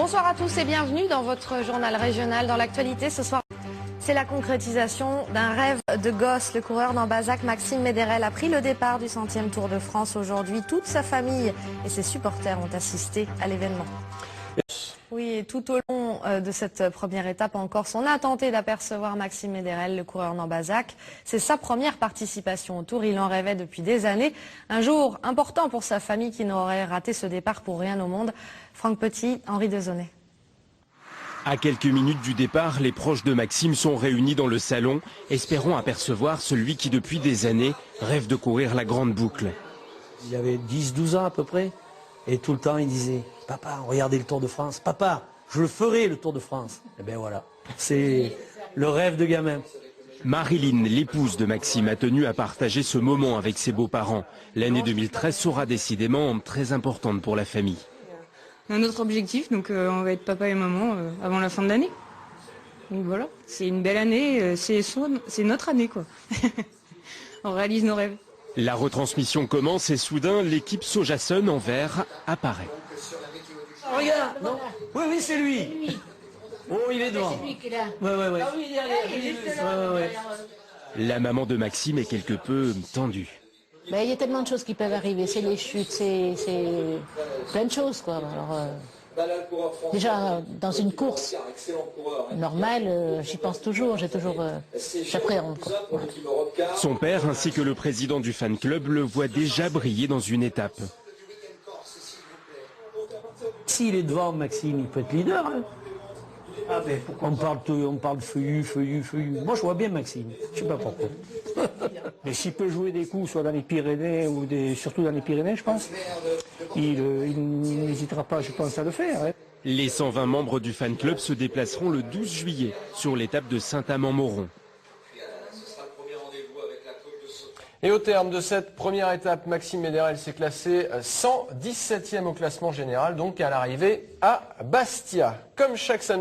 Bonsoir à tous et bienvenue dans votre journal régional. Dans l'actualité ce soir, c'est la concrétisation d'un rêve de gosse. Le coureur d'Ambazac, Maxime Méderel, a pris le départ du 100e Tour de France aujourd'hui. Toute sa famille et ses supporters ont assisté à l'événement. Oui, et tout au long de cette première étape en Corse, on a tenté d'apercevoir Maxime Méderel, le coureur d'Ambazac. C'est sa première participation au Tour, il en rêvait depuis des années. Un jour important pour sa famille qui n'aurait raté ce départ pour rien au monde. Franck Petit, Henri Dezonnet. À quelques minutes du départ, les proches de Maxime sont réunis dans le salon, espérant apercevoir celui qui depuis des années rêve de courir la grande boucle. Il avait 10-12 ans à peu près, et tout le temps il disait « Papa, regardez le Tour de France, papa, je le ferai le Tour de France ». Et bien voilà, c'est le rêve de gamin. Marilyn, l'épouse de Maxime, a tenu à partager ce moment avec ses beaux-parents. L'année 2013 sera décidément très importante pour la famille. On a notre objectif, donc on va être papa et maman avant la fin de l'année. Donc voilà, c'est une belle année, c'est notre année quoi. On réalise nos rêves. La retransmission commence et soudain, l'équipe Sojason en vert apparaît. Oh, regarde, non. Oui, c'est lui. Oh, il est devant. C'est lui qui est là. Ouais. Ah oui, il est La maman de Maxime est quelque peu tendue. il y a tellement de choses qui peuvent arriver, c'est les chutes, c'est plein de choses quoi. Alors, déjà dans une course normale, j'y pense toujours, j'appréhende quoi. Voilà. Son père ainsi que le président du fan club le voient déjà briller dans une étape. S'il est devant, Maxime, il peut être leader. Hein. On parle de feuillu. Moi, je vois bien Maxime. Je sais pas pourquoi. Mais s'il peut jouer des coups, soit dans les Pyrénées, surtout dans les Pyrénées, je pense, il n'hésitera pas, je pense, à le faire. Hein. Les 120 membres du fan club se déplaceront le 12 juillet sur l'étape de Saint-Amand-Moron. Et au terme de cette première étape, Maxime Méderel s'est classé 117e au classement général, donc à l'arrivée à Bastia. Comme chaque samedi.